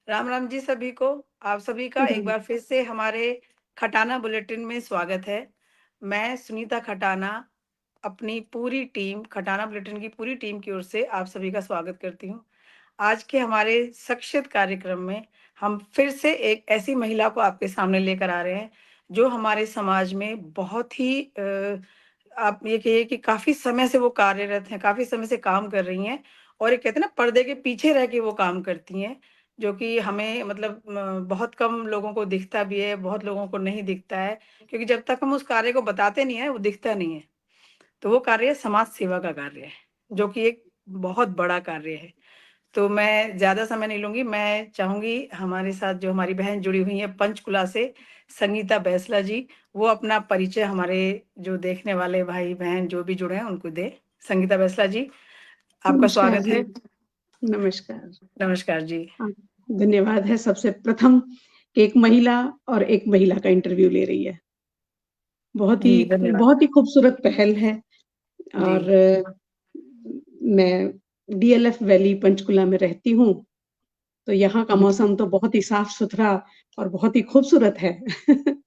राम राम जी सभी को। आप सभी का एक राम बार फिर से हमारे खटाना बुलेटिन में स्वागत है। मैं सुनीता खटाना अपनी पूरी टीम खटाना बुलेटिन की पूरी टीम की ओर से आप सभी का स्वागत करती हूँ। आज के हमारे शख्सियत कार्यक्रम में हम फिर से एक ऐसी महिला को आपके सामने लेकर आ रहे हैं जो हमारे समाज में बहुत ही आप ये कहिए कि काफी समय से वो कार्यरत हैं, काफी समय से काम कर रही हैं और ये कहते हैं ना पर्दे के पीछे रह के वो काम करती हैं, जो कि हमें मतलब बहुत कम लोगों को दिखता भी है, बहुत लोगों को नहीं दिखता है, क्योंकि जब तक हम उस कार्य को बताते नहीं है वो दिखता नहीं है। तो वो कार्य समाज सेवा का कार्य है, जो कि एक बहुत बड़ा कार्य है। तो मैं ज़्यादा समय नहीं लूँगी, मैं चाहूँगी हमारे साथ जो हमारी बहन जुड़ी हुई हैं पंचकुला से, संगीता बैसला जी, वो अपना परिचय हमारे जो देखने वाले भाई-बहन जो भी जुड़े हैं उनको दें। संगीता बैसला जी, आपका नमस्कार स्वागत जी। है। नमस्कार। नमस्कार जी। धन्यवाद है सबसे प्रथम कि एक महिला और एक महिला का इंटरव्यू ले रही है। जी, धन्यवाद। बहुत ही खूबसूरत पहल है जी, और मैं डीएलएफ वैली पंचकुला में रहती हूँ, तो यहाँ का जी, मौसम तो बहुत ही साफ-सुथरा और बहुत ही खूबसूरत है।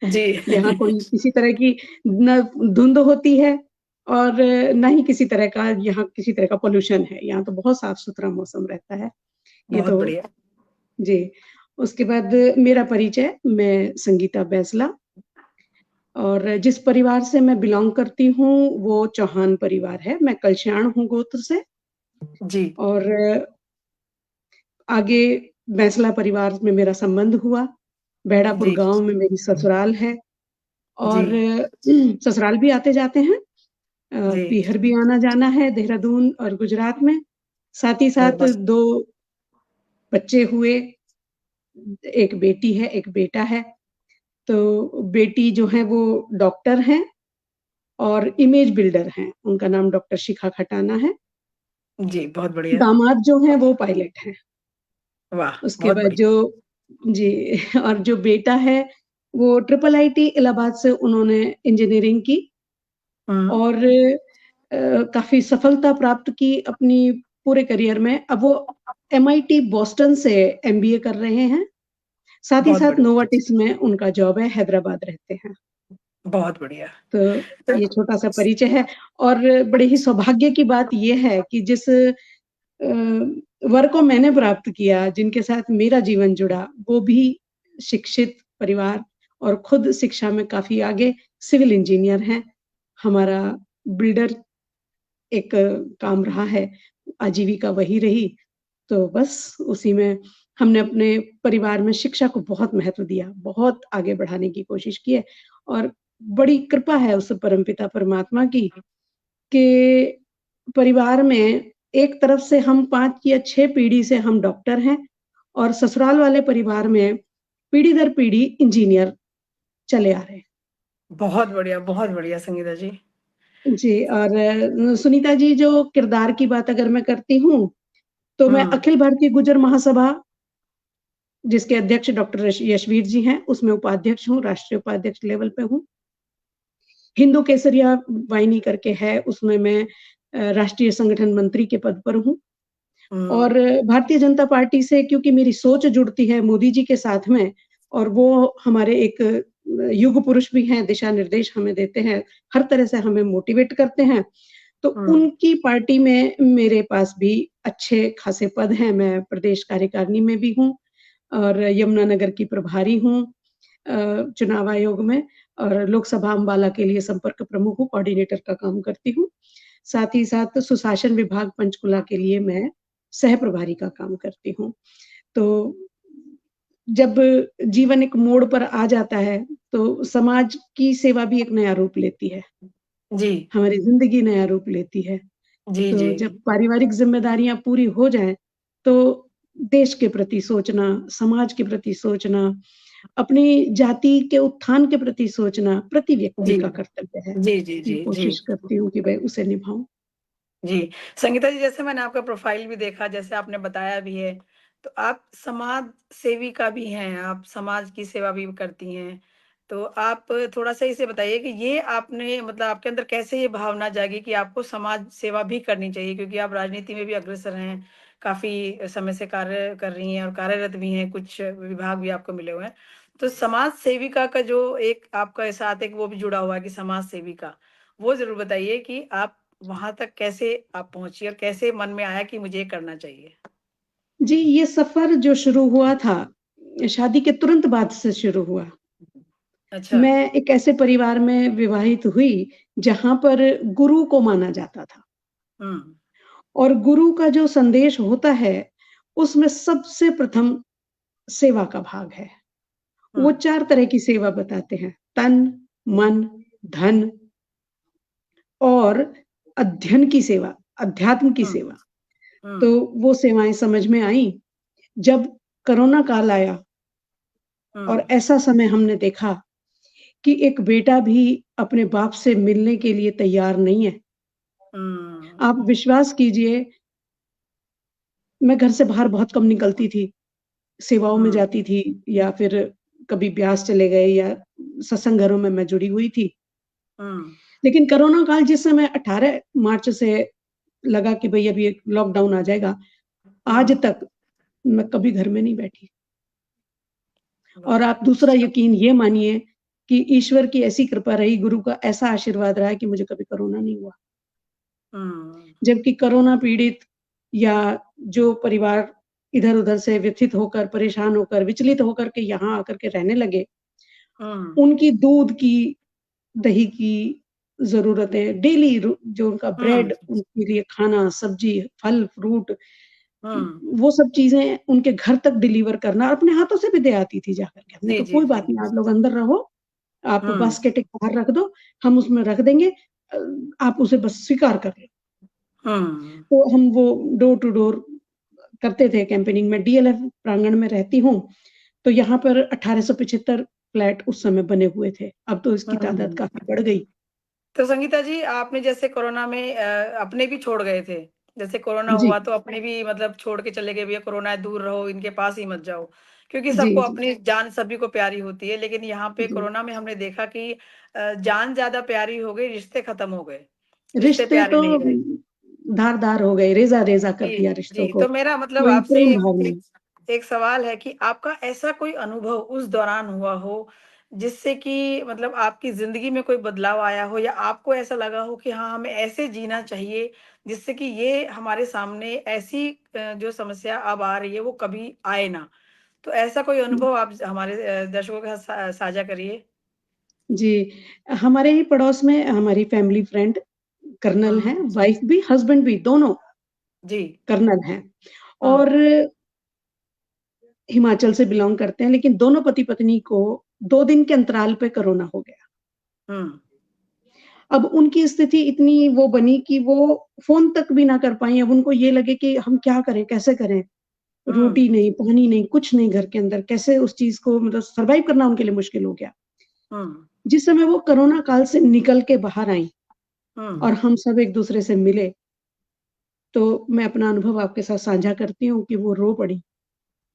जी। यहाँ कोई किसी तरह की ना धुंध होती है और ना ही किसी तरह का यहाँ किसी तरह का पॉल्यूशन है। यहाँ तो बहुत साफ-सुथरा मौसम रहता है। ये बहुत तो बढ़िया। जी, उसके बाद मेरा परिचय, मैं संगीता बैसला और जिस परिवार से मैं बिलॉन्ग करती हूँ, वो चौहान परिवार है। मैं कलशाण हूँ गोत्र से जी, और आगे बैसला परिवार में मेरा संबंध हुआ। बैड़ापुर जी, गाँव में मेरी ससुराल है जी, और ससुराल भी आते-जाते हैं। जी। पीहर भी आना-जाना है, देहरादून और गुजरात में। साथ ही अरे साथ वाह! 2 बच्चे हुए, एक बेटी है, एक बेटा है। तो बेटी जो है वो डॉक्टर हैं और इमेज बिल्डर हैं, उनका नाम डॉक्टर शिखा खटाना है। जी, बहुत बढ़िया। दामाद जो हैं वो पायलट हैं। वाह! उसके बहुत बाद बढ़िया। जी और जो बेटा है वो ट्रिपल आईटी इलाहाबाद से उन्होंने इंजीनियरिंग की हुँ, और काफ़ी सफलता प्राप्त की अपनी पूरे करियर में। अब वो एमआईटी बॉस्टन से एमबीए कर रहे हैं। साथ ही बहुत साथ बढ़िया, नोवार्टिस में उनका जॉब है, हैदराबाद रहते हैं। बहुत बढ़िया। तो तो ये छोटा-सा परिचय है और बड़े ही सौभाग्य की बात ये है कि जिस वर को मैंने प्राप्त किया, जिनके साथ मेरा जीवन जुड़ा, वो भी शिक्षित परिवार और खुद शिक्षा में काफ़ी आगे सिविल इंजीनियर हैं। हमारा बिल्डर एक काम रहा है, आजीविका वही रही, तो बस उसी में हमने अपने परिवार में शिक्षा को बहुत महत्व दिया, बहुत आगे बढ़ाने की कोशिश की है और बड़ी कृपा है उस परमपिता परमात्मा की कि परिवार में एक तरफ से हम 5 या 6 पीढ़ी से हम डॉक्टर हैं और ससुराल वाले परिवार में पीढ़ी दर पीढ़ी इंजीनियर चले आ रहे हैं। बहुत बढ़िया संगीता जी। जी और सुनीता जी जो किरदार की बात अगर मैं करती हूँ, तो मैं हुँ, अखिल भारतीय गुर्जर महासभा जिसके अध्यक्ष डॉक्टर यशवीर जी हैं, उसमें उपाध्यक्ष हूँ, राष्ट्रीय उपाध्यक्ष लेवल पे हूँ। हिंदू केसरिया वाहिनी करके है, उसमें मैं राष्ट्रीय संगठन मंत्री के पद पर हूँ। और हुँ, भारतीय जनता पार्टी से क्योंकि मेरी सोच जुड़ती है मोदी जी के साथ में और वो हमारे एक युग पुरुष भी हैं, दिशा निर्देश हमें देते हैं, हर तरह से हमें मोटिवेट करते हैं। तो हुँ, उनकी पार्टी में मेरे पास भी अच्छे खासे पद हैं, मैं प्रदेश कार्यकारिणी में भी हूँ और यमुनानगर की प्रभारी हूँ चुनाव आयोग में और लोकसभा अम्बाला के लिए संपर्क प्रमुख हूँ, कोऑर्डिनेटर का काम करती हूँ। साथ ही साथ सुशासन विभाग पंचकुला के लिए मैं सह प्रभारी का काम करती हूँ। तो जब जीवन एक मोड़ पर आ जाता है, तो समाज की सेवा भी एक नया रूप लेती है। जी, हमारी ज़िंदगी नया रूप लेती है। जी, तो जी, जब पारिवारिक ज़िम्मेदारियाँ पूरी हो जाएँ, तो देश के प्रति सोचना, समाज के प्रति सोचना, अपनी जाति के उत्थान के प्रति सोचना, प्रति व्यक्ति जी, का कर्तव्य है। जी, जी, मैं जी, जी। कोशिश करती हूँ कि मैं उसे निभाऊँ। जी, संगीता जी जैसे मैंने आपका प्रोफ़ाइल भी देखा, जैसे आपने बताया भी है, तो आप समाज सेविका भी हैं, आप समाज की सेवा भी करती हैं। तो आप थोड़ा-सा इसे बताइए कि ये आपने मतलब आपके अंदर कैसे ये भावना जागी कि आपको समाज सेवा भी करनी चाहिए? क्योंकि आप राजनीति में भी अग्रसर हैं, काफ़ी समय से कार्य कर रही हैं और कार्यरत भी हैं, कुछ विभाग भी आपको मिले हुए हैं। तो समाज सेविका का जो एक आपका साथ एक वो भी जुड़ा हुआ है कि समाज सेविका, वो ज़रूर बताइए कि आप वहाँ तक कैसे आप पहुँची और कैसे मन में आया कि मुझे ये करना चाहिए? जी, ये सफ़र जो शुरू हुआ था, शादी के तुरंत बाद से शुरू हुआ। अच्छा। मैं एक ऐसे परिवार में विवाहित हुई, जहाँ पर गुरु को माना जाता था हुँ, और गुरु का जो संदेश होता है, उसमें सबसे प्रथम सेवा का भाग है। हुँ, वो 4 तरह की सेवा बताते हैं, तन, मन, धन और अध्ययन की सेवा, अध्यात्म की हुँ, सेवा। तो हुँ, वो सेवाएँ समझ में आईं। जब कोरोना काल आया और हुँ, ऐसा समय हमने देखा कि एक बेटा भी अपने बाप से मिलने के लिए तैयार नहीं है। हुँ, आप विश्वास कीजिए, मैं घर से बाहर बहुत कम निकलती थी, सेवाओं में हुँ, जाती थी या फिर कभी ब्यास चले गए या सत्संग घरों में मैं जुड़ी हुई थी। हुँ, लेकिन कोरोना काल जिस समय 18 मार्च से लगा कि भई अभी एक लॉकडाउन आ जाएगा, आज हुँ, तक मैं कभी घर में नहीं बैठी। और वाह! आप दूसरा यकीन ये मानिए कि ईश्वर की ऐसी कृपा रही, गुरु का ऐसा आशीर्वाद रहा कि मुझे कभी कोरोना नहीं हुआ। हुँ, जबकि कोरोना पीड़ित या जो परिवार इधर-उधर से व्यथित होकर, परेशान होकर, विचलित होकर के यहाँ आकर के रहने लगे, हुँ, उनकी दूध की, दही की ज़रूरतें डेली जो उनका हुँ, ब्रेड, उनके लिए खाना, सब्ज़ी, फल, फ्रूट हुँ, वो सब चीज़ें उनके घर तक डिलीवर करना और अपने हाथों से भी दे आती थी जाकर के। हमने जी, कहा जी, कोई जी। बात नहीं आप लोग अंदर रहो, आप हुँ, बास्केट एक बाहर रख दो, हम उसमें रख देंगे अ, आप उसे बस स्वीकार कर लो। हुँ, तो हम वो डोर टू डोर करते थे कैंपेनिंग में। डीएलएफ प्रांगण में रहती हूँ, तो यहाँ पर 1875 फ्लैट उस समय बने हुए थे। अब तो इसकी तादाद हुँ। काफ़ी बढ़ गई। तो संगीता जी आपने जैसे कोरोना में अपने भी छोड़ गए थे। जैसे कोरोना जी, हुआ तो अपने भी मतलब छोड़ के चले गए भैया कोरोना है दूर रहो, इनके पास ही मत जाओ। क्योंकि जी, सबको जी, अपनी जान सभी को प्यारी होती है, लेकिन यहाँ पे जी। कोरोना में हमने देखा कि जान ज़्यादा प्यारी हो गई, रिश्ते खत्म हो गए। रिश्ते रिश्ते प्यारे तो नहीं रहे। धार-धार हो गए, रेज़ा-रेज़ा कर जी, दिया रिश्तों जी। को, तो मेरा मतलब कोई आपसे प्रेम एक भाव एक नहीं। एक सवाल है कि आपका ऐसा कोई अनुभव उस दौरान हुआ हो, जिससे कि मतलब आपकी ज़िंदगी में कोई बदलाव आया हो या आपको ऐसा लगा हो कि हाँ, हमें ऐसे जीना चाहिए, जिससे कि ये हमारे सामने ऐसी जो समस्या अब आ रही है, वो कभी आए ना। तो ऐसा कोई अनुभव आप हमारे दर्शकों के साथ साझा करिए? जी, हमारे ही पड़ोस में हमारी फैमिली फ्रेंड कर्नल हैं, हुँ, वाइफ भी, हस्बैंड भी, दोनों जी। कर्नल हैं हुँ, और हिमाचल से बिलॉन्ग करते हैं, लेकिन दोनों पति-पत्नी को 2 दिन के अंतराल पे कोरोना हो गया। हुँ, अब उनकी स्थिति इतनी वो बनी कि वो फ़ोन तक भी ना कर पाईं, अब उनको ये लगे कि हम क्या करें, कैसे करें? हुँ, रोटी नहीं, पानी नहीं, कुछ नहीं घर के अंदर, कैसे उस चीज़ को मतलब सर्वाइव करना उनके लिए मुश्किल हो गया। हुँ, जिस समय वो कोरोना काल से निकल के बाहर आईं हुँ, और हम सब एक-दूसरे से मिले, तो मैं अपना अनुभव आपके साथ साझा करती हूँ कि वो रो पड़ीं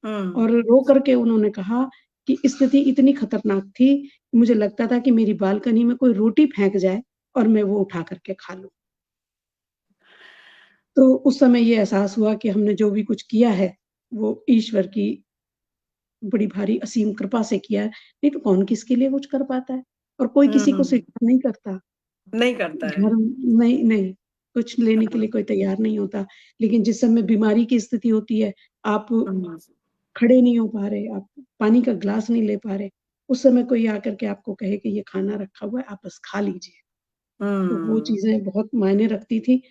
हुँ। और रो कर के उन्होंने कहा कि स्थिति इतनी खतरनाक थी, मुझे लगता था कि मेरी बालकनी में कोई रोटी फेंक जाए और मैं वो उठा कर के खा लूँ। तो उस समय ये एहसास हुआ कि हमने जो भी कुछ किया है, वो ईश्वर की बड़ी भारी असीम कृपा से किया है, नहीं तो कौन किसके लिए कुछ कर पाता है? और कोई किसी को हुँ, स्वीकार नहीं करता। नहीं करता है। घर नहीं, नहीं, कुछ लेने के हाँ, लिए कोई तैयार नहीं होता। लेकिन जिस समय बीमारी की स्थिति होती है, आप हुँ, खड़े नहीं हो पा रहे, आप पानी का ग्लास नहीं ले पा रहे, उस समय कोई आकर के आपको कहे कि ये खाना रखा हुआ है, आप बस खा लीजिए। तो वो हुँ, चीज़ें बहुत मायने रखती थी।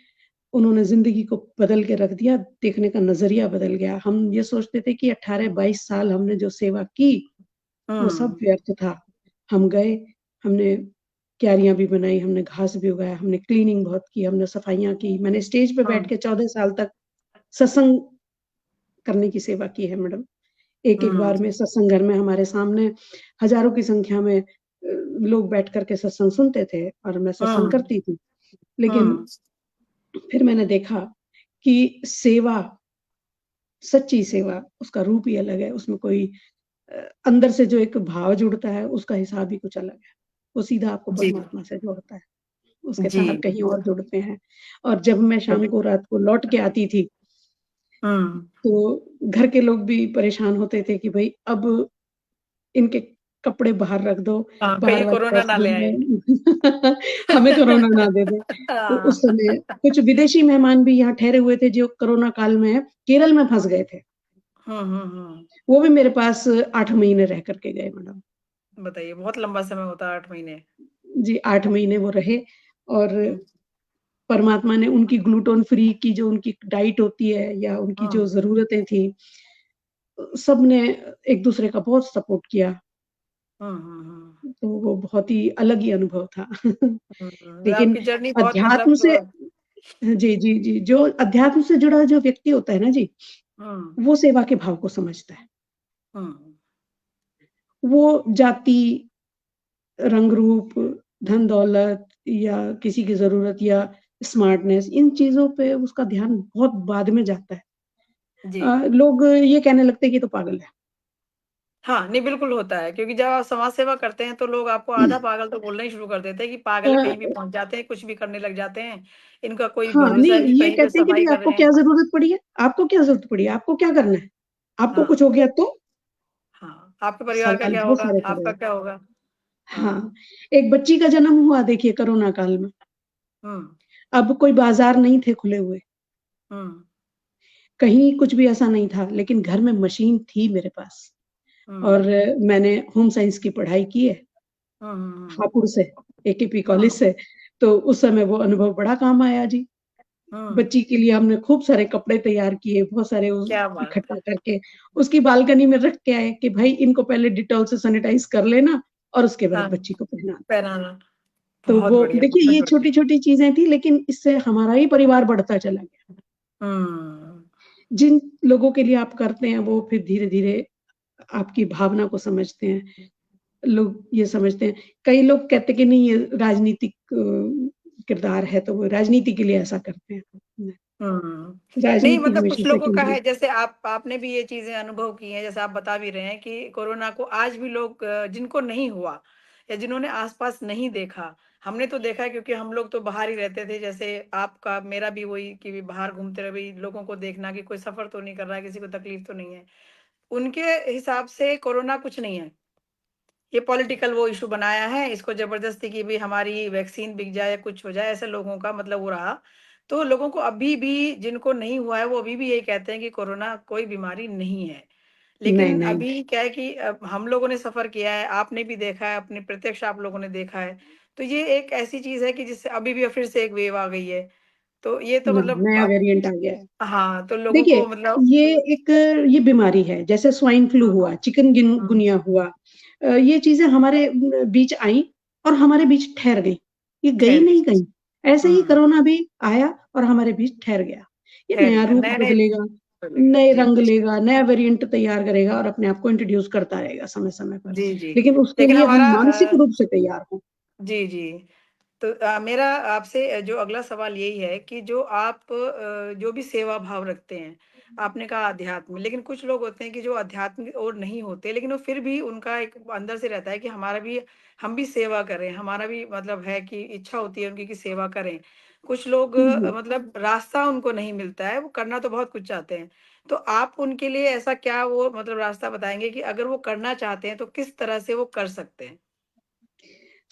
उन्होंने ज़िंदगी को बदल के रख दिया, देखने का नज़रिया बदल गया। हम ये सोचते थे कि 18-22 साल हमने जो सेवा की, वो सब हुँ, व्यर्थ था। हम गए, हमने क्यारियाँ भी बनाई, हमने घास भी उगाया, हमने क्लीनिंग बहुत की, हमने सफाइयाँ की। मैंने स्टेज पे बैठ हुँ, के 14 साल तक सत्संग करने की सेवा की है मैडम। एक-एक हुँ, बार में सत्संग घर में हमारे सामने हज़ारों की संख्या में लोग बैठ कर के सत्संग सुनते थे और मैं सत्संग हुँ, करती थी। लेकिन हुँ, फिर मैंने देखा कि सेवा, सच्ची सेवा, उसका रूप ही अलग है। उसमें कोई अंदर से जो एक भाव जुड़ता है उसका हिसाब ही कुछ अलग है। वो सीधा आपको जी, परमात्मा से जोड़ता है, उसके जी, तार कहीं और जुड़ते हैं। और जब मैं शाम को, बिल्कुल। रात को लौट के आती थी, हुँ। तो घर के लोग भी परेशान होते थे कि भई अब इनके कपड़े बाहर रख दो, हाँ, बाहर कहीं वाले कोरोना ना ले डस्टबिन आए। में हमें कोरोना ना दे दें। तो हाँ। उस समय कुछ विदेशी मेहमान भी यहाँ ठहरे हुए थे जो कोरोना काल में केरल में फँस गए थे। हुँ, हुँ, हुँ। वो भी मेरे पास 8 महीने रह कर के गए मैडम। बताइए बहुत लंबा समय होता है 8 महीने। जी, 8 महीने वो रहे और हुँ, परमात्मा ने उनकी ग्लूटेन फ्री की जो उनकी डाइट होती है या उनकी हुँ, जो ज़रूरतें थी, सबने एक-दूसरे का बहुत सपोर्ट किया। हुँ, हुँ, हुँ। तो वो बहुत ही अलग ही अनुभव था। हुँ, हुँ। लेकिन आपकी जर्नी बहुत अध्यात्म मतलब से जी, जी, जी, जो अध्यात्म से जुड़ा जो व्यक्ति होता है ना जी, हुँ, वो सेवा के भाव को समझता है। हुँ, वो जाति, रंग-रूप, धन-दौलत या किसी की ज़रूरत या स्मार्टनेस इन चीज़ों पे उसका ध्यान बहुत बाद में जाता है। जी। लोग ये कहने लगते हैं कि ये तो पागल है। हाँ, नहीं बिल्कुल होता है क्योंकि जब आप समाज सेवा करते हैं तो लोग आपको आधा पागल तो बोलना ही शुरू कर देते हैं कि अ, पागल है, कहीं भी पहुँच जाते हैं, कुछ भी करने लग जाते हैं। इनका कोई हाँ, भरोसा नहीं है कि ये कहीं पे कहते हैं कि सफाई भई कर आपको रहे क्या हैं। ज़रूरत पड़ी है? आपको क्या ज़रूरत पड़ी है? आपको क्या करना है? आपको हाँ, कुछ हो गया तो? हाँ, आपके परिवार का सवाल क्या बहुत होगा? सारे कर रहे आपका हैं। क्या होगा? हाँ, हाँ, एक बच्ची का जन्म हुआ देखिए कोरोना काल में। हुँ, अब कोई बाज़ार नहीं थे खुले हुए, हुँ, कहीं कुछ भी ऐसा नहीं था, लेकिन घर में मशीन थी मेरे पास और हुँ, मैंने होम साइंस की पढ़ाई की है, हुँ, हुँ, हापुड़ से, एकेपी हुँ, कॉलेज से, तो उस समय वो अनुभव बड़ा काम आया जी। हुँ, बच्ची के लिए हमने खूब सारे कपड़े तैयार किए, बहुत सारे उस क्या बात है! इकट्ठा करके, उसकी बालकनी में रख के आए कि भाई इनको पहले डेटॉल से सैनिटाइज़ कर लेना और उसके बाद हाँ, बच्ची को पहनाना। पहनाना, तो बहुत वो बढ़िया, देखिए बहुत ये बढ़िया। छोटी-छोटी चीज़ें थी लेकिन इससे हमारा ही परिवार बढ़ता चला गया। हुँ, जिन लोगों के लिए आप करते हैं वो फिर धीरे-धीरे आपकी भावना को समझते हैं। लोग ये समझते हैं कई लोग कहते हैं कि नहीं ये राजनीतिक किरदार है तो वो राजनीति के लिए ऐसा करते हैं। हुँ। नहीं राजनीति मतलब हमेशा कुछ लोगों का सेकेंडरी। है जैसे आपने भी ये चीज़ें अनुभव की हैं, जैसे आप बता भी रहे हैं कि कोरोना को आज भी लोग जिनको नहीं हुआ या जिन्होंने आस-पास नहीं देखा, हमने तो देखा है क्योंकि हम लोग तो बाहर ही रहते थे, जैसे आपका मेरा भी वही कि बाहर घूमते रहे, भई लोगों को देखना कि कोई सफ़र तो नहीं कर रहा है, किसी को तकलीफ तो नहीं है। उनके हिसाब से कोरोना कुछ नहीं है। ये पॉलिटिकल वो इश्यू बनाया है, इसको ज़बरदस्ती कि भई हमारी वैक्सीन बिक जाए या कुछ हो जाए, ऐसे लोगों का मतलब वो रहा। तो लोगों को अभी भी जिनको नहीं हुआ है, वो अभी भी यही कहते हैं कि कोरोना कोई बीमारी नहीं है। नहीं, लेकिन नहीं। अभी क्या है कि हम लोगों ने सफ़र किया है, आपने भी देखा है, अपने प्रत्यक्ष आप लोगों ने देखा है। तो ये एक ऐसी चीज़ है कि जिससे अभी भी फिर से एक वेव आ गई है। तो ये तो हाँ, मतलब नया अब वेरिएंट आ गया है। हाँ, तो लोगों देखिए, को मतलब ये एक ये बीमारी है, जैसे स्वाइन फ्लू हुँ, हुआ, हुँ, गुनिया हुआ। ये चीज़ें हमारे बीच आईं और हमारे बीच ठहर गईं। ये गई ठहर नहीं गई। कहीं। ऐसे ही हुँ, कोरोना भी आया और हमारे बीच ठहर गया। ये ठहर नया गया, रूप नए-नए बदलेगा, चलेगा। नए जी। रंग लेगा, नया वेरिएंट तैयार करेगा और अपने आप को इंट्रोड्यूस करता रहेगा समय-समय पर। जी, जी। लेकिन उसके लेकिन लिए हम हमारा मानसिक रूप से तैयार हों। जी, जी। तो मेरा आपसे जो अगला सवाल यही है कि जो आप जो भी सेवा भाव रखते हैं, आपने कहा अध्यात्म, लेकिन कुछ लोग होते हैं कि जो अध्यात्म की ओर नहीं होते, लेकिन वो फिर भी उनका एक अंदर से रहता है कि हमारा भी हम भी सेवा करें, हमारा भी मतलब है कि इच्छा होती है उनकी कि सेवा करें। कुछ लोग हुँ, हुँ। मतलब रास्ता उनको नहीं मिलता है, वो करना तो बहुत कुछ चाहते हैं। तो आप उनके लिए ऐसा क्या वो मतलब रास्ता बताएँगे कि अगर वो करना चाहते हैं, तो किस तरह से वो कर सकते हैं?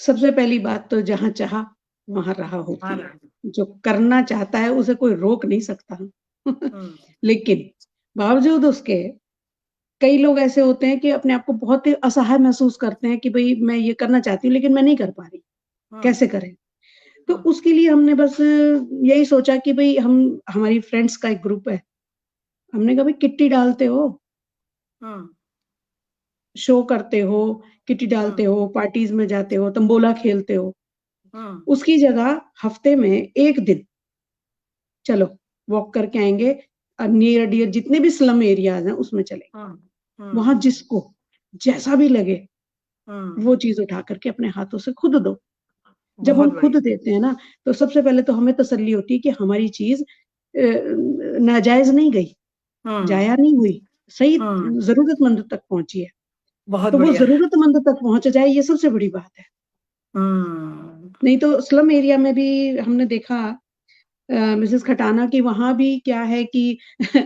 सबसे पहली बात तो जहाँ चाहा, वहाँ राह हाँ होती है। ना। जो करना चाहता है उसे कोई रोक नहीं सकता। हुँ, लेकिन बावजूद उसके कई लोग ऐसे होते हैं कि अपने आप को बहुत ही असहाय महसूस करते हैं कि भई मैं ये करना चाहती हूँ लेकिन मैं नहीं कर पा रही, हुँ, कैसे करें? तो हुँ, उसके लिए हमने बस यही सोचा कि भई हम हमारी फ्रेंड्स का एक ग्रुप है। हमने कहा भई किट्टी डालते हो, हुँ, शो करते हो, किट्टी हुँ, डालते हो, पार्टीज़ में जाते हो, तंबोला खेलते हो। हुँ, उसकी जगह हफ्ते में 1 दिन चलो वॉक करके आएँगे नियर डियर जितने भी स्लम एरियाज़ हैं उसमें चलेंगे। हुँ, वहाँ हुँ, जिसको जैसा भी लगे वो हुँ, चीज़ उठा कर के अपने हाथों से खुद दो। जब हम बहुत खुद बढ़िया। देते हैं ना, तो सबसे पहले तो हमें तसल्ली होती है कि हमारी चीज़ नाजायज़ नहीं गई, हुँ, ज़ाया नहीं हुई, सही हुँ, ज़रूरतमंद तक पहुँची है। बहुत तो वो बढ़िया। ज़रूरतमंद तक पहुँच जाए, ये सबसे बड़ी बात है। हुँ, नहीं तो स्लम एरिया में भी हमने देखा मिसेज़ खटाना कि वहाँ भी क्या है कि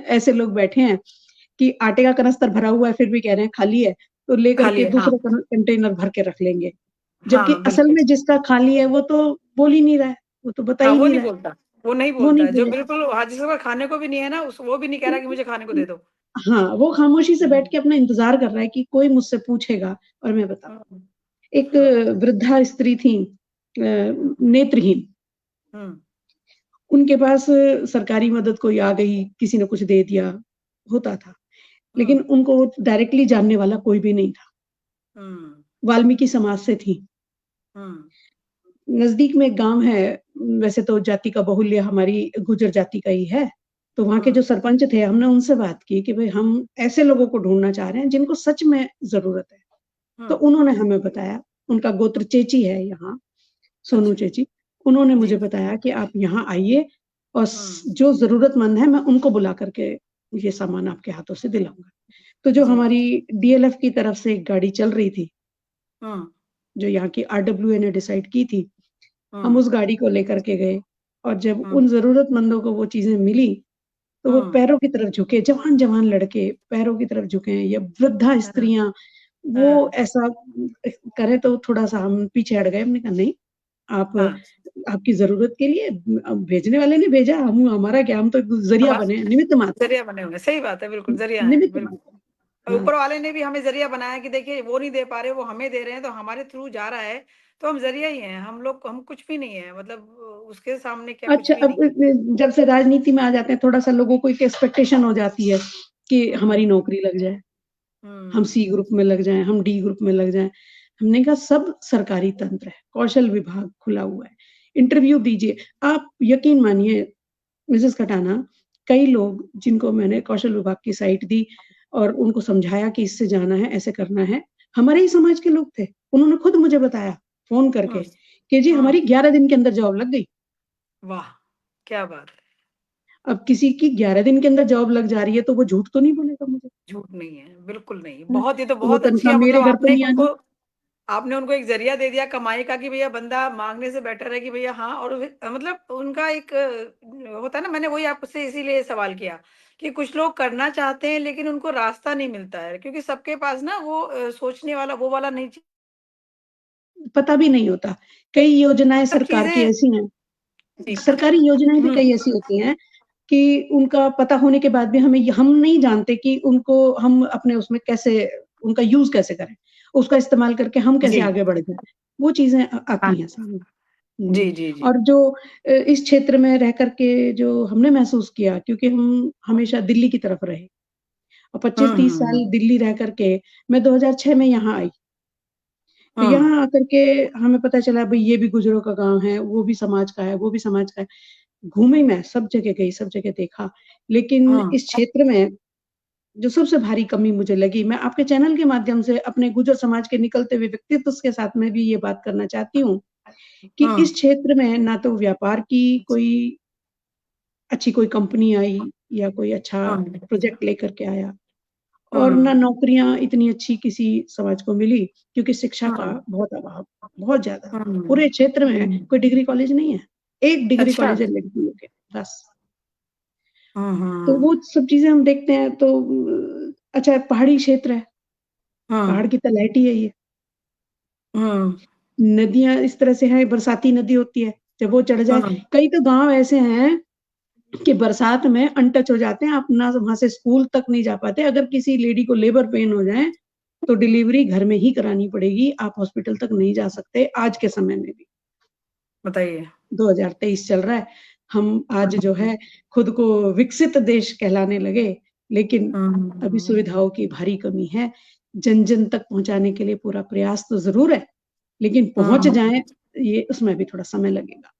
ऐसे लोग बैठे हैं कि आटे का कनस्तर भरा हुआ है, फिर भी कह रहे हैं खाली है, तो लेकर खाली के है, हाँ। दूसरे कंटेनर भर के रख लेंगे। जबकि हाँ, असल बिल्कुल। में जिसका खाली है वो तो बोल ही नहीं रहा है, वो तो बता हाँ, ही वो नहीं नहीं रहा है, बोलता, वो नहीं वो नहीं बोलता। जो बोलेगा। बिल्कुल हाँ, जिसके पास खाने को भी नहीं है ना, उस वो भी नहीं कह रहा कि मुझे खाने को दे दो। हाँ, वो खामोशी से बैठ हुँ, के अपना इंतज़ार कर रहा है कि कोई मुझसे पूछेगा और मैं बताऊँ। हुँ, एक हाँ, वृद्धा स्त्री थी नेत्रहीन, हुँ, उनके पास सरकारी मदद कोई आ गई, किसी ने कुछ दे दिया, होता था। हुँ, लेकिन उनको डायरेक्टली जानने वाला कोई भी नहीं था। हुँ, वाल्मीकि समाज से थी। हुँ, नज़दीक में एक गाँव है, वैसे तो जाति का बाहुल्य हमारी गुर्जर जाति का ही है। तो वहाँ के हुँ, जो सरपंच थे, हमने उनसे बात की कि भई हम ऐसे लोगों को ढूँढना चाह रहे हैं जिनको सच में ज़रूरत है। हुँ, तो उन्होंने हमें बताया, उनका गोत्र चेची है यहाँ, सोनू अच्छा, चेची। उन्होंने जी, मुझे बताया कि आप यहाँ आइए और हुँ, जो ज़रूरतमंद है मैं उनको बुला कर के ये सामान आपके हाथों से दिलाऊँगा। तो जो जी, हमारी डीएलएफ की तरफ से एक गाड़ी चल रही थी, हुँ, जो यहाँ की आरडब्ल्यूए ने डिसाइड की थी, हम हुँ, उस गाड़ी को लेकर के गए और जब हुँ, उन ज़रूरतमंदों को वो चीज़ें मिली, तो वो हुँ, पैरों की तरफ झुके, जवान-जवान लड़के पैरों की तरफ झुके या वृद्धा हाँ, स्त्रियाँ, वो हाँ, ऐसा करें तो थोड़ा-सा हम पीछे हट गए। हमने कहा नहीं, आप हाँ, आपकी ज़रूरत के लिए भेजने वाले ने भेजा, हम हमारा क्या, हम तो ज़रिया हमा बने हैं, निमित्त मात्र, ज़रिया बने हुए हैं, सही बात है, बिल्कुल ज़रिया हैं, निमित्त बिल्कुल। मात्र। और हाँ, ऊपर वाले ने भी हमें ज़रिया बनाया कि देखिए वो नहीं दे पा रहे, वो हमें दे रहे हैं, तो हमारे थ्रू जा रहा है, तो हम ज़रिया ही हैं, हम कुछ भी नहीं है, मतलब उसके सामने क्या कुछ अच्छा भी अब नहीं है। जब से राजनीति में आ जाते हैं, थोड़ा-सा लोगों को एक एक्सपेक्टेशन हो जाती है कि हुँ, हमारी नौकरी लग जाए। हम सी हुँ, ग्रुप में लग जाएँ, हम डी ग्रुप में लग जाएँ। हमने कहा सब सरकारी तंत्र है, कौशल विभाग खुला हुआ है, इंटरव्यू दीजिए। आप यकीन मानिए मिसेज़ खटाना, कई लोग जिनको मैंने कौशल विभाग की साइट दी और उनको समझाया कि इससे जाना है, ऐसे करना है, हमारे ही समाज के लोग थे। उन्होंने खुद मुझे बताया फ़ोन हुँ, करके कि जी हुँ, हमारी 11 दिन के अंदर जॉब लग गई। वाह! क्या बात है, अब किसी की 11 दिन के अंदर जॉब लग जा रही है, तो वो झूठ तो नहीं बोलेगा मुझे, झूठ नहीं है, बिल्कुल नहीं। है ना? बहुत ये तो तो वो बहुत अच्छी तनख्वाह है मतलब मेरे घर तो नहीं आनी। आपने उनको एक ज़रिया दे दिया कमाई का कि भैया बंदा माँगने से बेटर है कि भैया हाँ और मतलब उनका एक होता है ना मैंने वही आपसे इसीलिए सवाल किया कि कुछ लोग करना चाहते हैं लेकिन उनको रास्ता नहीं मिलता है क्योंकि सबके पास ना वो सोचने वाला वो वाला नहीं पता भी नहीं होता। कई योजनाएँ सब सरकार की चीज़ें ऐसी हैं, जी। सरकारी योजनाएँ भी हुँ, कई ऐसी होती हैं कि उनका पता होने के बाद भी हम नहीं जानते कि उनको हम अपने उसमें कैसे उनका यूज़ कैसे करें? उसका इस्तेमाल करके हम कैसे जी। आगे बढ़ जाएँ? वो चीज़ें हाँ। आती हैं सामने। जी, हुँ, जी, जी। और जो इस क्षेत्र में रह कर के जो हमने महसूस किया क्योंकि हम हमेशा दिल्ली की तरफ रहे और हुँ, 25-30 हुँ, साल हुँ। दिल्ली रह कर के मैं 2006 में यहाँ आई। तो हुँ, यहाँ आकर के हमें पता चला भई ये भी गुर्जरों का गाँव है, वो भी समाज का है, वो भी समाज का है। घूमी मैं, सब जगह गई, सब जगह देखा। लेकिन हुँ, इस क्षेत्र में जो सबसे भारी कमी मुझे लगी, मैं आपके चैनल के माध्यम से अपने गुर्जर समाज के निकलते हुए व्यक्तित्व के साथ में भी ये बात करना चाहती हूँ कि हुँ, इस क्षेत्र में ना तो व्यापार की कोई अच्छी कोई कंपनी आई या कोई अच्छा हुँ, प्रोजेक्ट लेकर के आया और ना हुँ, नौकरियाँ इतनी अच्छी किसी समाज को मिली क्योंकि शिक्षा का हुँ, बहुत अभाव, बहुत ज़्यादा। हुँ, पूरे क्षेत्र में हुँ। कोई डिग्री कॉलेज नहीं है। एक डिग्री अच्छा। कॉलेज है लड़कियों के, बस। हुँ, तो हुँ, वो सब चीज़ें हम देखते हैं तो अच्छा पहाड़ी क्षेत्र है, हुँ, पहाड़ की तलहटी है ये। हुँ, नदियाँ इस तरह से हैं, बरसाती नदी होती है, जब वो चढ़ जाए हुँ। कई तो गाँव ऐसे हैं कि बरसात में अनटच हो जाते हैं, आप ना वहाँ से स्कूल तक नहीं जा पाते। अगर किसी लेडी को लेबर पेन हो जाए, तो डिलीवरी घर में ही करानी पड़ेगी, आप हॉस्पिटल तक नहीं जा सकते, आज के समय में भी। बताइए। 2023 चल रहा है, हम आज जो हुँ, है खुद को विकसित देश कहलाने लगे, लेकिन अभी हुँ, सुविधाओं की भारी कमी है। जन-जन तक पहुँचाने के लिए पूरा प्रयास तो ज़रूर है, लेकिन पहुँच हुँ, जाएँ, ये उसमें भी थोड़ा समय लगेगा।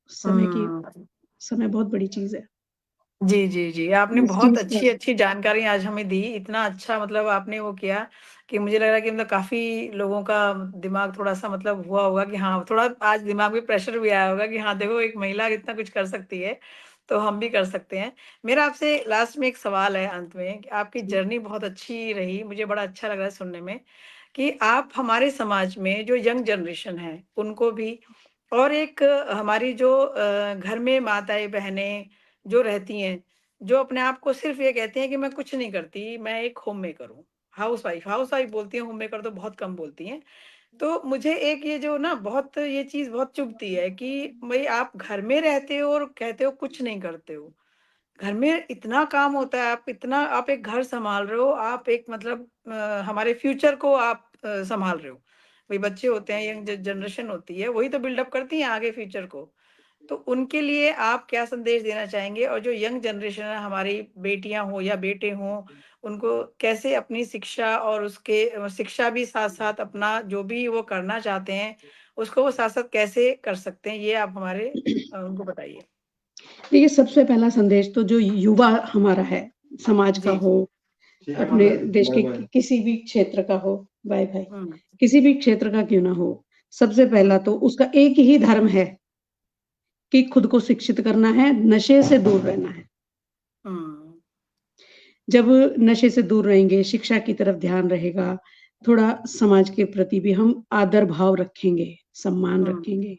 हुँ। समय बहुत बड़ी चीज़ है। जी, जी, जी। आपने इस बहुत चीज़ का अच्छी-अच्छी जानकारी आज हमें दी। इतना अच्छा मतलब आपने वो किया कि मुझे लग रहा है कि मतलब काफ़ी लोगों का दिमाग थोड़ा-सा मतलब हुआ होगा कि हाँ, थोड़ा आज दिमाग में प्रेशर भी आया होगा कि हाँ, देखो एक महिला इतना कुछ कर सकती है, तो हम भी कर सकते हैं। मेरा आपसे लास्ट में एक सवाल है अंत में कि आपकी जी। जर्नी बहुत अच्छी रही, मुझे बड़ा अच्छा लग रहा है सुनने में। कि आप हमारे समाज में जो यंग जनरेशन है, उनको भी और एक हमारी जो घर में माताएँ-बहनें जो रहती हैं, जो अपने आप को सिर्फ़ ये कहती हैं कि मैं कुछ नहीं करती, मैं एक होममेकर हूँ, हाउसवाइफ़ बोलती हैं, होममेकर तो बहुत कम बोलती हैं। तो मुझे एक ये जो ना बहुत ये चीज़ बहुत चुभती है कि भई आप घर में रहते हो और कहते हो कुछ नहीं करते हो। घर में इतना काम होता है, आप एक घर सँभाल रहे हो, आप एक मतलब हमारे फ्यूचर को आप सँभाल रहे हो। भई बच्चे होते हैं, यंग जनरेशन होती है, वही तो बिल्डअप करती हैं आगे फ्यूचर को। तो उनके लिए आप क्या संदेश देना चाहेंगे? और जो यंग जनरेशन है, हमारी बेटियाँ हों या बेटे हों, उनको कैसे अपनी शिक्षा और उसके शिक्षा भी साथ-साथ अपना जो भी वो करना चाहते हैं, उसको वो साथ-साथ कैसे कर सकते हैं? ये आप हमारे उनको बताइए। देखिए, सबसे पहला संदेश तो जो युवा हमारा है, समाज का जी। हो, अपने देश के किसी भी क्षेत्र का हो, बाय-बाय, हुँ, किसी भी क्षेत्र का क्यों ना हो, सबसे हुँ, पहला तो उसका एक ही धर्म है कि खुद को शिक्षित करना है, नशे से दूर रहना है। हुँ, जब नशे से दूर रहेंगे, शिक्षा की तरफ ध्यान रहेगा, थोड़ा समाज के प्रति भी हम आदर भाव रखेंगे, सम्मान हुँ, रखेंगे।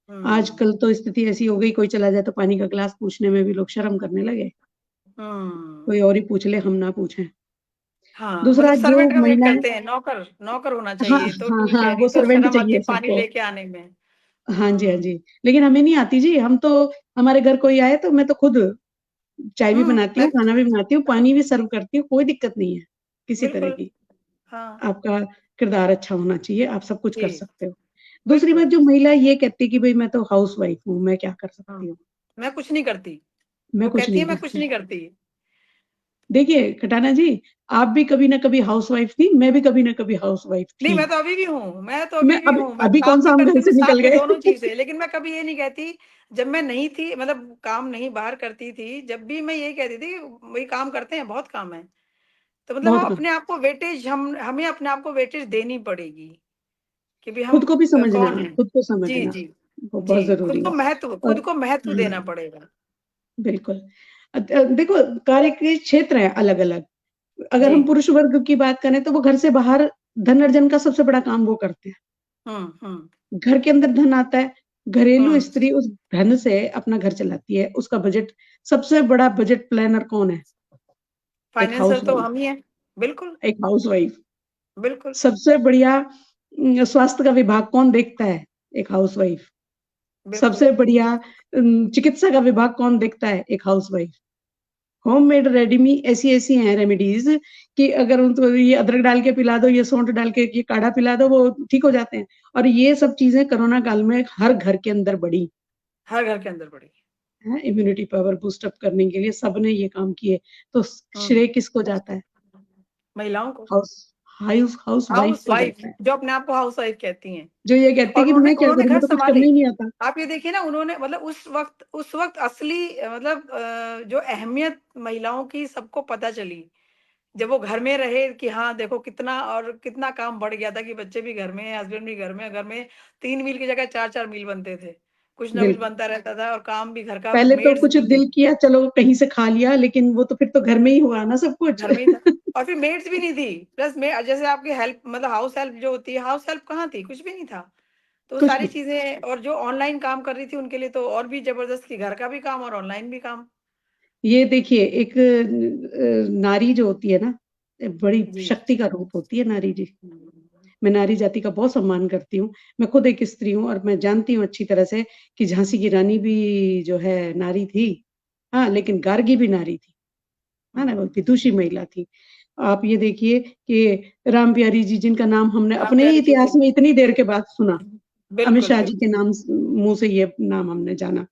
हुँ, आजकल तो स्थिति ऐसी हो गई, कोई चला जाए तो पानी का ग्लास पूछने में भी लोग शर्म करने लगे। हुँ। कोई और ही पूछ ले, हम ना पूछें। हाँ, मतलब दूसरा जो सर्वेंट का वेट महिलाएँ करते हैं, नौकर नौकर होना हाँ, चाहिए तो हाँ, ठीक हाँ, है, वो नहीं तो सर्वेंट शर्म आती है चाहिए पानी सबको। लेके आने में। हाँ जी, हाँ हुँ, जी। लेकिन हमें नहीं आती जी, हम तो हमारे घर कोई आए तो मैं तो खुद चाय भी हुँ, बनाती मैं हूँ, खाना भी बनाती हूँ, पानी भी सर्व करती हूँ, कोई दिक्कत नहीं है, किसी तरह बिल्कुल, की। हाँ, आपका किरदार अच्छा होना चाहिए, आप सब कुछ जी, कर सकते हो। दूसरी बात बिल्कुल, जो महिला ये कहती है कि भई मैं तो हाउसवाइफ हूँ, मैं क्या कर हुँ, सकती हूँ? मैं कुछ नहीं करती। मैं वो कुछ कहती है नहीं मैं कुछ करती। नहीं करती। देखिए, खटाना जी, आप भी कभी न कभी हाउसवाइफ थी, मैं भी कभी न कभी हाउसवाइफ नहीं, थी। मैं तो मैं अभी भी अभी हूँ, मैं अभी काम कौन-सा भी हम करती घर हूँ, से निकल साथ में गए। दोनों चीज़ें, लेकिन मैं कभी ये नहीं कहती जब मैं नहीं थी मतलब काम नहीं बाहर करती थी, जब भी मैं यही कहती थी वही काम करते हैं, बहुत काम है। तो मतलब बहुत हम कम। अपने आप को वेटेज हमें अपने आप को वेटेज देनी पड़ेगी कि भई हम खुद को भी समझना, कौन हैं? खुद को जी, समझना, जी। वो बहुत जी, ज़रूरी है। खुद और को महत्व देना हुँ, पड़ेगा। बिल्कुल। देखो कार्य के क्षेत्र हैं अलग-अलग। अगर जी। हम पुरुष वर्ग की बात करें तो वो घर से बाहर धन अर्जन का सबसे बड़ा काम वो करते हैं। हुँ, हुँ, घर के अंदर धन आता है, घरेलू हुँ। स्त्री उस धन से अपना घर चलाती है, उसका बजट सबसे बड़ा बजट प्लानर कौन है? एक फाइनेंसर तो हाउसवाइफ, हम ही हैं। बिल्कुल, एक हाउसवाइफ। बिल्कुल, सबसे बढ़िया स्वास्थ्य का विभाग कौन देखता है? एक हाउसवाइफ। बिल्कुल। सबसे बढ़िया चिकित्सा का विभाग कौन देखता है? एक हाउसवाइफ। होममेड रेडीमी ऐसी-ऐसी हैं रेमेडीज़ कि अगर उनको ये अदरक डाल के पिला दो, ये सौंठ डाल के ये काढ़ा पिला दो, वो ठीक हो जाते हैं। और ये सब चीज़ें कोरोना काल में हर घर के अंदर बढ़ी, हर घर के अंदर पड़ी। हैं? इम्यूनिटी पावर बूस्ट अप करने के लिए सबने ये काम किए। तो हुँ। श्रेय किसको जाता है? महिलाओं को। हाउस हाउसवाइफ को हाउसवाइफ जाता है। जो अपने आप को हाउसवाइफ कहती हैं जो ये कहती है और कि उन्होंने मैं क्या उन्होंने करूँ? मैं घर तो कुछ करना सँभाले। ही नहीं आता। आप ये देखिए ना उन्होंने मतलब उस वक़्त असली मतलब जो अहमियत महिलाओं की सबको पता चली। जब वो घर में रहे कि हाँ, देखो कितना और कितना काम बढ़ गया था कि बच्चे भी घर में हैं, हस्बैंड भी घर में 3 मील की जगह 4-4 मील बनते थे। कुछ ना कुछ बिल्कुल। बनता रहता था और काम भी घर का पहले तो मेड्स कुछ भी थी, दिल किया चलो कहीं से खा लिया, लेकिन वो तो फिर तो घर में ही हुआ ना सब कुछ। घर में ही था। और फिर मेड्स भी नहीं थी। प्लस में जैसे आपकी हेल्प मतलब हाउस हेल्प जो होती है, हाउस हेल्प कहाँ थी? कुछ भी नहीं था। तो वो कुछ सारी भी चीज़ें और जो ऑनलाइन काम कर रही थी उनके लिए तो और भी ज़बरदस्त कि घर का भी काम और ऑनलाइन भी काम। ये देखिए एक नारी जो होती है ना, बड़ी जी। शक्ति का रूप होती है नारी जी। हुँ। मैं नारी जाति का बहुत सम्मान करती हूँ। मैं खुद एक स्त्री हूँ और मैं जानती हूँ अच्छी तरह से कि झांसी की रानी भी जो है नारी थी। हाँ, लेकिन गार्गी भी नारी थी, है ना? वो हुँ। विदुषी महिला थी। आप ये देखिए कि राम प्यारी जी जिनका नाम हमने राम अपने ही प्यारी जी इतिहास थे। में इतनी देर के बाद सुना। अमित बिल्कुल, शाह जी के बिल्कुल। नाम स मुँह से ये नाम हमने जाना।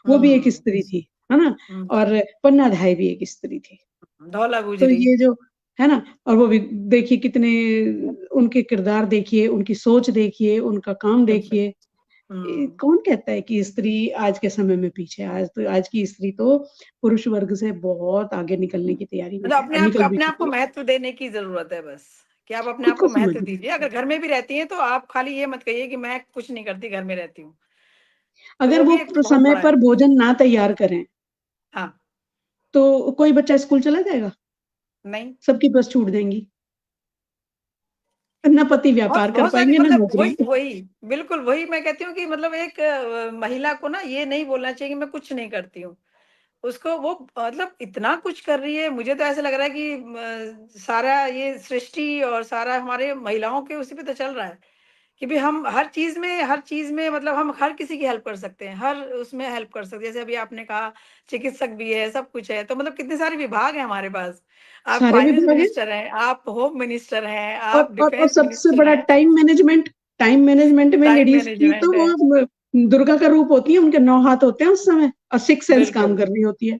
वो भी एक हुँ, स्त्री थी, है ना? हुँ। और पन्ना धाय भी एक स्त्री थी। धौला तो गुजरी। ये जो है ना? और वो भी देखिए कितने उनके किरदार देखिए, उनकी सोच देखिए, उनका काम बिल्कुल। देखिए। हुँ। कौन कहता है कि स्त्री आज के समय में पीछे है? आज की स्त्री तो पुरुष वर्ग से बहुत आगे निकलने की तैयारी में मतलब है और निकल भी अपने आप को चुकी है। महत्व देने की ज़रूरत है बस, कि आप अपने खुद आप को को महत्व समझना। दीजिए। अगर घर में भी रहती हैं तो आप खाली ये मत कहिए कि मैं कुछ नहीं करती, घर में रहती हूँ। तो अगर वो वो भी एक बहुत समय बड़ा है। पर भोजन ना तैयार करें, हाँ, तो कोई बच्चा स्कूल चला जाएगा? नहीं, सबकी बस छूट देंगी। ना पति बहुत व्यापार कर बहुत सारी पाएँगे, ना मतलब नौकरी। वही वही, बिल्कुल वही मैं कहती हूँ कि मतलब एक महिला को ना ये नहीं बोलना चाहिए कि मैं कुछ नहीं करती हूँ। उसको वो मतलब इतना कुछ कर रही है, मुझे तो ऐसा लग रहा है कि सारा ये सृष्टि और सारा हमारे महिलाओं के उसी पे तो चल रहा है। कि भई हम हर चीज़ में मतलब हम हर किसी की हेल्प कर सकते हैं, हर उसमें हेल्प कर सकते हैं। जैसे अभी आपने कहा चिकित्सक भी है, सब कुछ है, तो मतलब कितने सारे विभाग हैं हमारे पास। आप सारे फाइनेंस विभाग हैं। मिनिस्टर हैं, आप होम मिनिस्टर हैं, और आप और डिफेंस सबसे मिनिस्टर बड़ा हैं, टाइम मैनेजमेंट में टाइम लेडीज़ की तो मैनेजमेंट है। वो दुर्गा का रूप होती है, उनके 9 हाथ होते हैं उस समय और सिक्स सेंस काम बिल्कुल, कर रही होती है।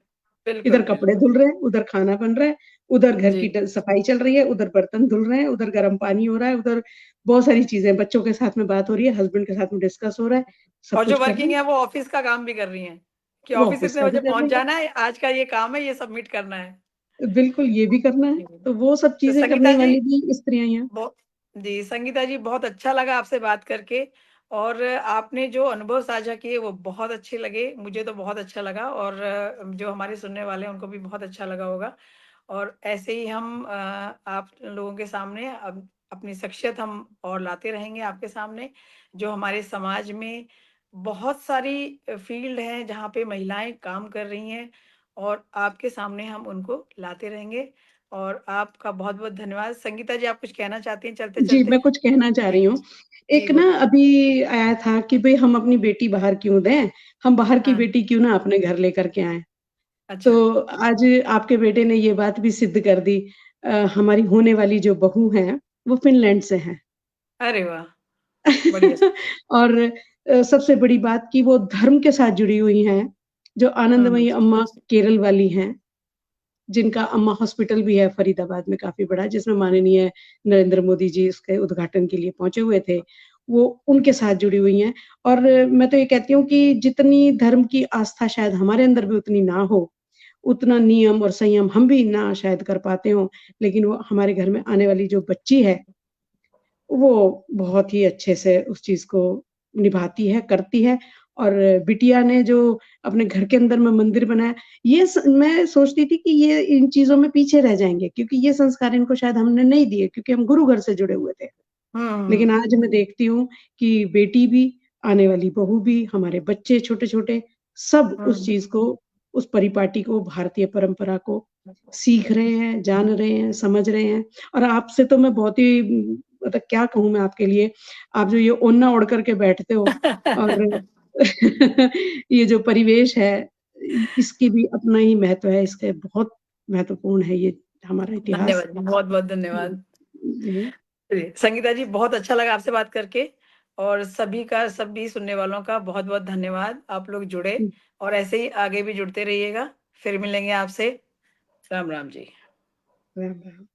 इधर बिल्कुल, कपड़े बिल्कुल। धुल रहे हैं, उधर खाना बन रहा है, उधर घर जी, की सफाई चल रही है, उधर बर्तन धुल रहे हैं, उधर गर्म पानी हो रहा है, उधर बहुत सारी चीज़ें, बच्चों के साथ में बात हो रही है, हस्बैंड के साथ में डिस्कस हो रहा है, सब और जो कुछ कर रहे वर्किंग हैं। है वो ऑफ़िस का काम भी कर रही हैं, कि वो ऑफ़िस ऑफ़िस इतने का भी बजे कर पहुँच रही है। जाना है, आज का ये काम है, ये सबमिट करना है। बिल्कुल, ये भी करना है। जी। तो वो सब तो चीज़ें संगीता करने जी वाली भी स्त्रियाँ ही हैं। बहु जी, संगीता जी बहुत अच्छा लगा आपसे बात करके और आपने जो अनुभव साझा किए वो बहुत अच्छे लगे, मुझे तो बहुत अच्छा लगा और जो हमारे सुनने वाले हैं उनको भी बहुत अच्छा लगा होगा। और ऐसे ही हम आप लोगों के सामने अब अपनी शख्सियत हम और लाते रहेंगे आपके सामने, जो हमारे समाज में बहुत सारी फ़ील्ड हैं जहाँ पे महिलाएँ काम कर रही हैं और आपके सामने हम उनको लाते रहेंगे। और आपका बहुत-बहुत धन्यवाद। संगीता जी आप कुछ कहना चाहती हैं जी, चलते-चलते? मैं कुछ कहना चाह जी, रही हूँ। जी एक ना बोलिए। अभी आया था कि भई हम अपनी बेटी बाहर क्यों दें, हम बाहर की हाँ, बेटी क्यों ना अपने घर लेकर के आएँ। अच्छा। तो आज आपके बेटे ने ये बात भी सिद्ध कर दी। हमारी होने वाली जो बहू हैं, वो फ़िनलैंड से हैं। अरे वाह! बढ़िया। और सबसे बड़ी बात कि वो धर्म के साथ जुड़ी हुई हैं, जो हुँ, आनंदमयी अम्मा केरल वाली हैं, जिनका अम्मा हॉस्पिटल भी है फरीदाबाद में काफ़ी बड़ा, जिसमें माननीय नरेंद्र मोदी जी उसके उद्घाटन के लिए पहुँचे हुए थे। वो उनके साथ जुड़ी हुई हैं और मैं तो ये कहती हूँ कि जितनी धर्म की आस्था शायद हमारे अंदर भी उतनी ना हो, उतना नियम और संयम हम भी ना शायद कर पाते हों, लेकिन वो हमारे घर में आने वाली जो बच्ची है, वो बहुत ही अच्छे से उस चीज़ को निभाती है, करती है और बिटिया ने जो अपने घर के अंदर में मंदिर बनाया, ये मैं सोचती थी कि ये इन चीज़ों में पीछे रह जाएँगे क्योंकि ये संस्कार इनको शायद हमने नहीं दिए क्योंकि हम गुरु घर से जुड़े हुए थे। हुँ, लेकिन हुँ, आज मैं देखती हूँ कि बेटी भी, आने वाली बहू भी, हमारे बच्चे छोटे-छोटे, सब उस हुँ। चीज़ को, उस परिपाटी को, भारतीय परंपरा को सीख रहे हैं, जान रहे हैं, समझ रहे हैं और आपसे तो मैं बहुत ही मतलब क्या कहूँ मैं आपके लिए, आप जो ये ओढ़ना ओढ़ कर के बैठते हो और ये जो परिवेश है, इसकी भी अपना ही महत्व है, इसके बहुत महत्वपूर्ण है ये हमारा इतिहास। धन्यवाद जी, बहुत-बहुत हुँ, धन्यवाद। जी। चलिए, संगीता जी बहुत अच्छा लगा आपसे बात करके और सभी सुनने वालों का बहुत-बहुत धन्यवाद। आप लोग जुड़े हुँ, और ऐसे ही आगे भी जुड़ते रहिएगा। फिर मिलेंगे आपसे। राम, राम जी। राम, राम।